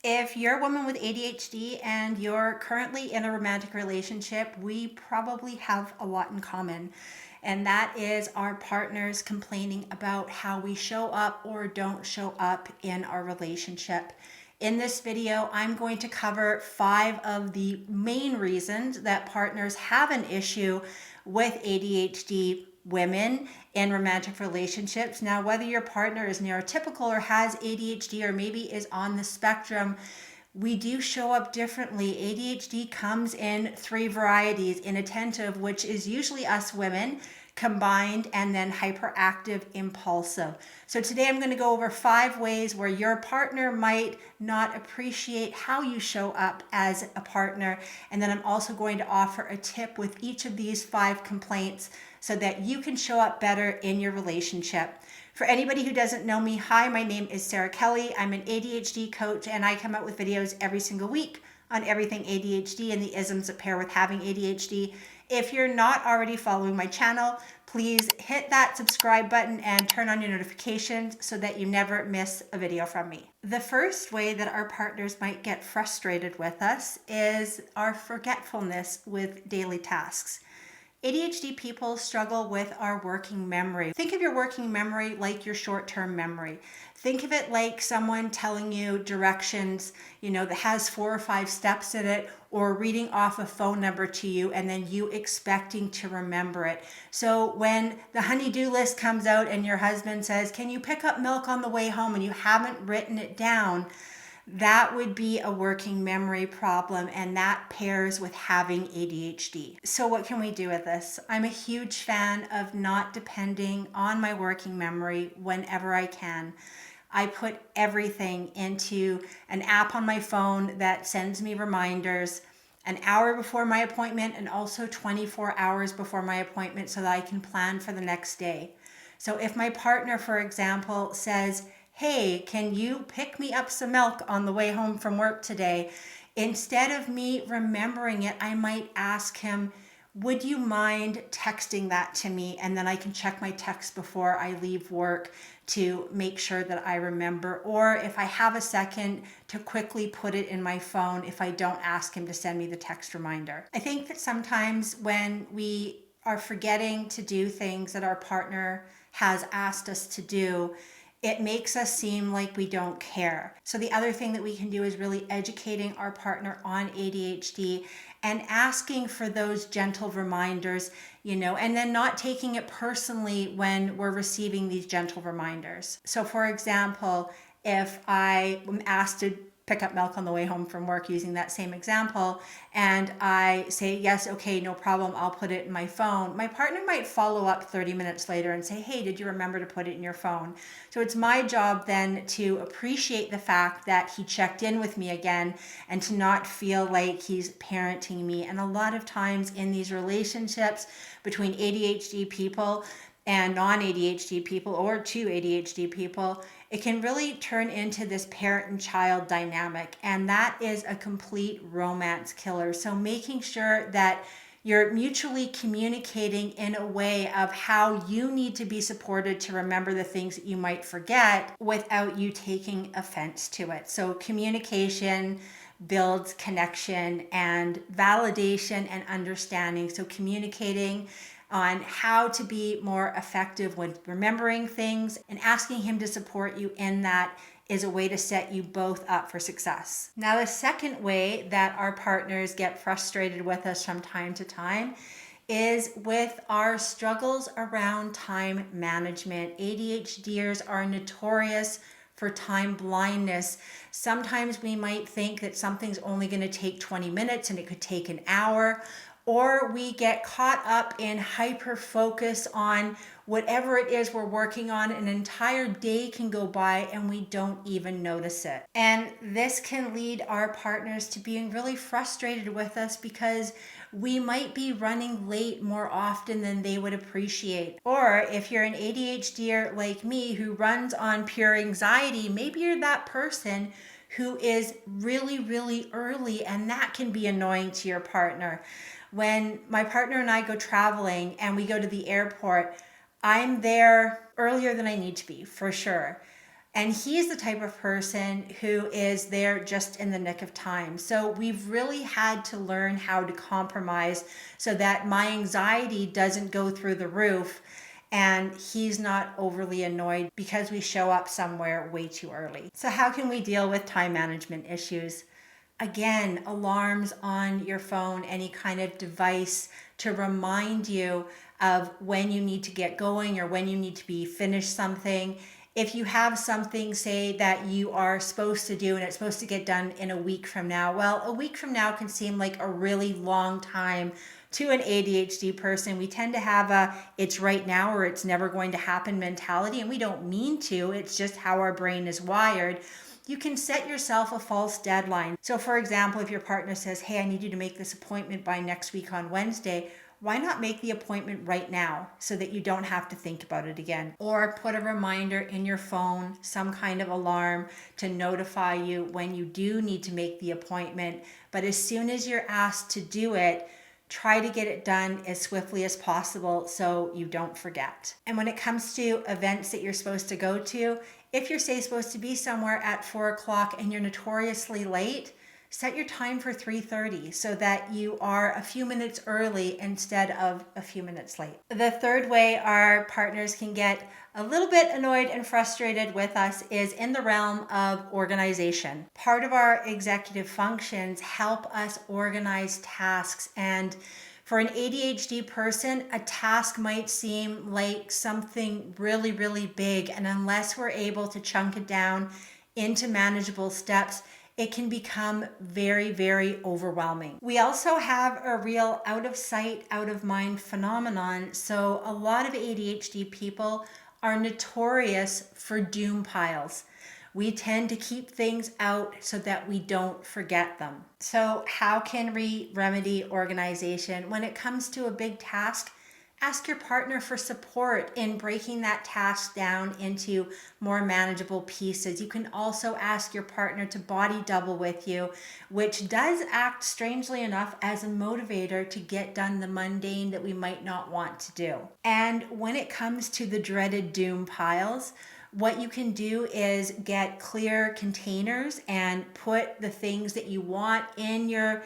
If you're a woman with ADHD and you're currently in a romantic relationship, we probably have a lot in common. And that is our partners complaining about how we show up or don't show up in our relationship. In this video, I'm going to cover 5 of the main reasons that partners have an issue with ADHD women in romantic relationships. Now, whether your partner is neurotypical or has ADHD or maybe is on the spectrum, we do show up differently. ADHD comes in 3 varieties: inattentive, which is usually us women, combined, and then hyperactive impulsive. So today I'm going to go over 5 ways where your partner might not appreciate how you show up as a partner. And then I'm also going to offer a tip with each of these 5 complaints so that you can show up better in your relationship. For anybody who doesn't know me, hi, my name is Sara Kelly. I'm an ADHD coach, and I come out with videos every single week on everything ADHD and the isms that pair with having ADHD. If you're not already following my channel, please hit that subscribe button and turn on your notifications so that you never miss a video from me. The first way that our partners might get frustrated with us is our forgetfulness with daily tasks. ADHD people struggle with our working memory. Think of your working memory like your short-term memory. Think of it like someone telling you directions, that has 4 or 5 steps in it, or reading off a phone number to you and then you expecting to remember it. So when the honey-do list comes out and your husband says, "Can you pick up milk on the way home?" and you haven't written it down, that would be a working memory problem, and that pairs with having ADHD. So what can we do with this? I'm a huge fan of not depending on my working memory whenever I can. I put everything into an app on my phone that sends me reminders an hour before my appointment and also 24 hours before my appointment so that I can plan for the next day. So if my partner, for example, says, "Hey, can you pick me up some milk on the way home from work today?" Instead of me remembering it, I might ask him, "Would you mind texting that to me?" And then I can check my text before I leave work to make sure that I remember. Or if I have a second, to quickly put it in my phone if I don't ask him to send me the text reminder. I think that sometimes when we are forgetting to do things that our partner has asked us to do, it makes us seem like we don't care. So the other thing that we can do is really educating our partner on ADHD and asking for those gentle reminders, and then not taking it personally when we're receiving these gentle reminders. So for example, if I am asked to pick up milk on the way home from work, using that same example, and I say, "Yes, okay, no problem, I'll put it in my phone," my partner might follow up 30 minutes later and say, "Hey, did you remember to put it in your phone?" So it's my job then to appreciate the fact that he checked in with me again and to not feel like he's parenting me. And a lot of times in these relationships between ADHD people and non-ADHD people, or 2 ADHD people, it can really turn into this parent and child dynamic, and that is a complete romance killer. So making sure that you're mutually communicating in a way of how you need to be supported to remember the things that you might forget without you taking offense to it. So communication builds connection and validation and understanding. So communicating on how to be more effective when remembering things and asking him to support you in that is a way to set you both up for success. Now, the second way that our partners get frustrated with us from time to time is with our struggles around time management. ADHDers are notorious for time blindness. Sometimes we might think that something's only going to take 20 minutes and it could take an hour. Or we get caught up in hyper focus on whatever it is we're working on. An entire day can go by and we don't even notice it. And this can lead our partners to being really frustrated with us because we might be running late more often than they would appreciate. Or if you're an ADHDer like me who runs on pure anxiety, maybe you're that person who is really, really early, and that can be annoying to your partner. When my partner and I go traveling and we go to the airport, I'm there earlier than I need to be, for sure. And he's the type of person who is there just in the nick of time. So we've really had to learn how to compromise so that my anxiety doesn't go through the roof and he's not overly annoyed because we show up somewhere way too early. So how can we deal with time management issues? Again, alarms on your phone, any kind of device to remind you of when you need to get going or when you need to be finished something. If you have something, say, that you are supposed to do and it's supposed to get done in a week from now, well, a week from now can seem like a really long time to an ADHD person. We tend to have a it's right now or it's never going to happen mentality, and we don't mean to. It's just how our brain is wired. You can set yourself a false deadline. So for example, if your partner says, hey, I need you to make this appointment by next week on Wednesday, why not make the appointment right now so that you don't have to think about it again? Or put a reminder in your phone, some kind of alarm to notify you when you do need to make the appointment. But as soon as you're asked to do it, try to get it done as swiftly as possible so you don't forget. And when it comes to events that you're supposed to go to, if you're, say, supposed to be somewhere at 4 o'clock and you're notoriously late, set your time for 3:30 so that you are a few minutes early instead of a few minutes late. The third way our partners can get a little bit annoyed and frustrated with us is in the realm of organization. Part of our executive functions help us organize tasks, and for an ADHD person, a task might seem like something really, really big, and unless we're able to chunk it down into manageable steps, it can become very, very overwhelming. We also have a real out of sight, out of mind phenomenon. So a lot of ADHD people are notorious for doom piles. We tend to keep things out so that we don't forget them. So how can we remedy organization? When it comes to a big task, ask your partner for support in breaking that task down into more manageable pieces. You can also ask your partner to body double with you, which does act, strangely enough, as a motivator to get done the mundane that we might not want to do. And when it comes to the dreaded doom piles, what you can do is get clear containers and put the things that you want in your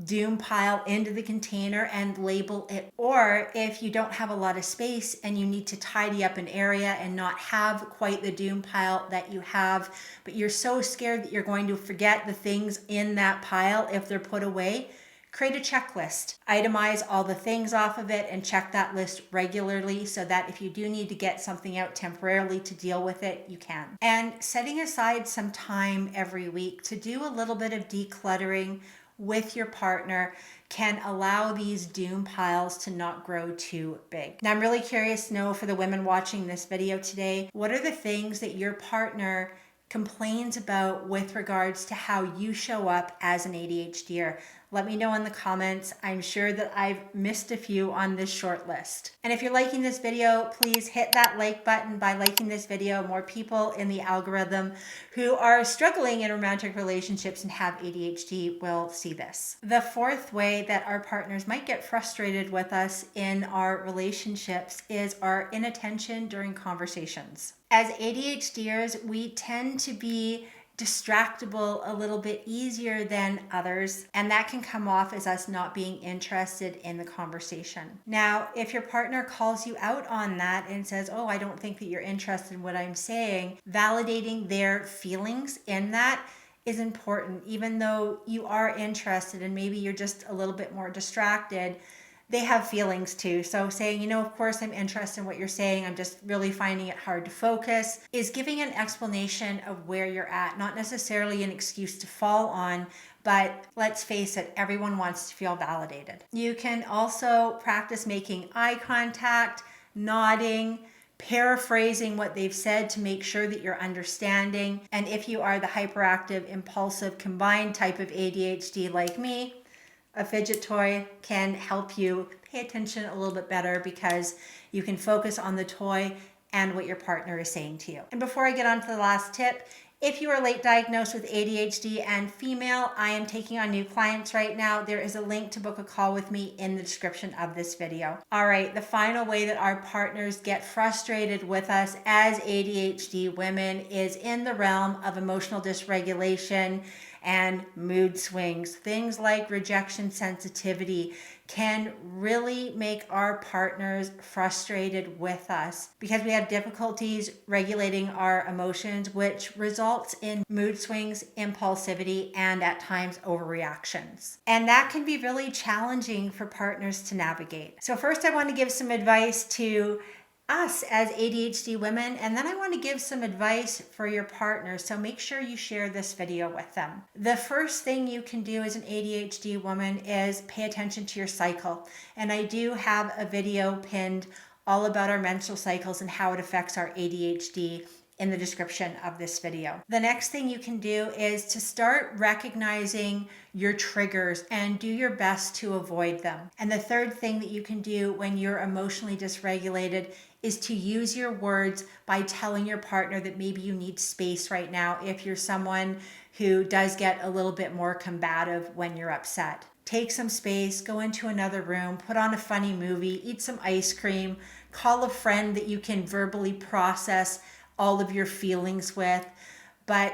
doom pile into the container and label it. Or if you don't have a lot of space and you need to tidy up an area and not have quite the doom pile that you have, but you're so scared that you're going to forget the things in that pile if they're put away, create a checklist. Itemize all the things off of it and check that list regularly so that if you do need to get something out temporarily to deal with it, you can. And setting aside some time every week to do a little bit of decluttering with your partner can allow these doom piles to not grow too big. Now, I'm really curious to know, for the women watching this video today, what are the things that your partner complains about with regards to how you show up as an ADHDer? Let me know in the comments. I'm sure that I've missed a few on this short list. And if you're liking this video, please hit that like button. By liking this video, more people in the algorithm who are struggling in romantic relationships and have ADHD will see this. The fourth way that our partners might get frustrated with us in our relationships is our inattention during conversations. As ADHDers, we tend to be distractible a little bit easier than others, and that can come off as us not being interested in the conversation. Now, if your partner calls you out on that and says, oh, I don't think that you're interested in what I'm saying, validating their feelings in that is important. Even though you are interested and maybe you're just a little bit more distracted, they have feelings too. So saying, of course I'm interested in what you're saying, I'm just really finding it hard to focus, is giving an explanation of where you're at, not necessarily an excuse to fall on, but let's face it, everyone wants to feel validated. You can also practice making eye contact, nodding, paraphrasing what they've said to make sure that you're understanding. And if you are the hyperactive, impulsive, combined type of ADHD like me, a fidget toy can help you pay attention a little bit better because you can focus on the toy and what your partner is saying to you. And before I get on to the last tip, If you are late diagnosed with ADHD and female, I am taking on new clients right now. There is a link to book a call with me in the description of this video. All right, the final way that our partners get frustrated with us as ADHD women is in the realm of emotional dysregulation and mood swings. Things like rejection sensitivity can really make our partners frustrated with us because we have difficulties regulating our emotions, which results in mood swings, impulsivity, and at times overreactions. And that can be really challenging for partners to navigate. So first I want to give some advice to us as ADHD women, and then I want to give some advice for your partner, so make sure you share this video with them. The first thing you can do as an ADHD woman is pay attention to your cycle, and I do have a video pinned all about our menstrual cycles and how it affects our ADHD in the description of this video. The next thing you can do is to start recognizing your triggers and do your best to avoid them. And the third thing that you can do when you're emotionally dysregulated is to use your words by telling your partner that maybe you need space right now if you're someone who does get a little bit more combative when you're upset. Take some space, go into another room, put on a funny movie, eat some ice cream, call a friend that you can verbally process all of your feelings with, but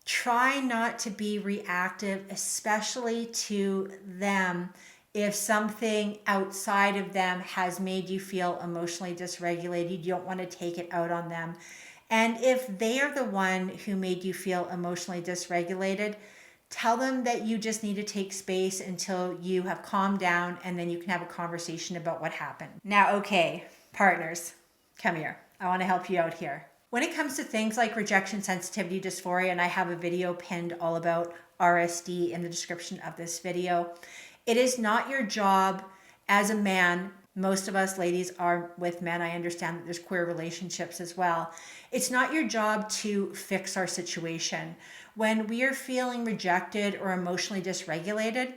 try not to be reactive, especially to them if something outside of them has made you feel emotionally dysregulated. You don't want to take it out on them. And if they are the one who made you feel emotionally dysregulated, tell them that you just need to take space until you have calmed down, and then you can have a conversation about what happened. Now, okay, partners, come here. I want to help you out here. When it comes to things like rejection sensitivity dysphoria, and I have a video pinned all about RSD in the description of this video, it is not your job as a man. Most of us ladies are with men. I understand that there's queer relationships as well. It's not your job to fix our situation. When we are feeling rejected or emotionally dysregulated,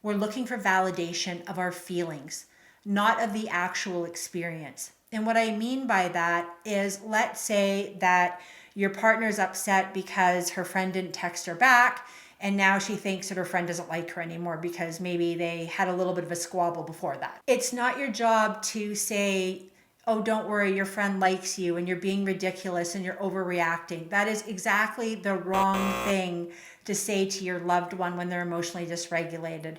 we're looking for validation of our feelings, not of the actual experience. And what I mean by that is, let's say that your partner's upset because her friend didn't text her back, and now she thinks that her friend doesn't like her anymore because maybe they had a little bit of a squabble before that. It's not your job to say, oh, don't worry, your friend likes you and you're being ridiculous and you're overreacting. That is exactly the wrong thing to say to your loved one when they're emotionally dysregulated.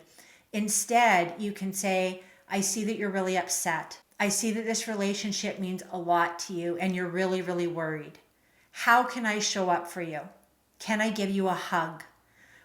Instead, you can say, I see that you're really upset. I see that this relationship means a lot to you and you're really, really worried. How can I show up for you? Can I give you a hug?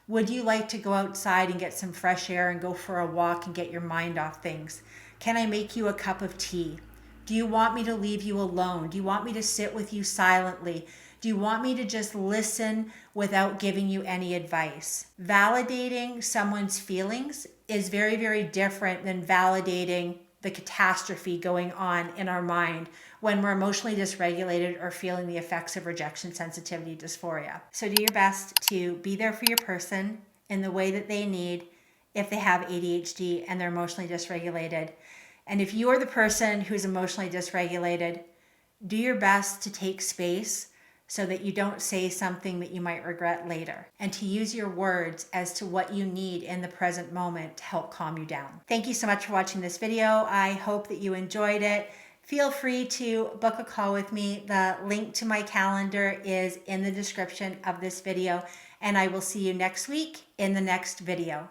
Would you like to go outside and get some fresh air and go for a walk and get your mind off things? Can I make you a cup of tea? Do you want me to leave you alone? Do you want me to sit with you silently? Do you want me to just listen without giving you any advice? Validating someone's feelings is very, very different than validating the catastrophe going on in our mind when we're emotionally dysregulated or feeling the effects of rejection sensitivity dysphoria. So do your best to be there for your person in the way that they need if they have ADHD and they're emotionally dysregulated. And if you are the person who's emotionally dysregulated, do your best to take space so that you don't say something that you might regret later, and to use your words as to what you need in the present moment to help calm you down. Thank you so much for watching this video. I hope that you enjoyed it. Feel free to book a call with me. The link to my calendar is in the description of this video, and I will see you next week in the next video.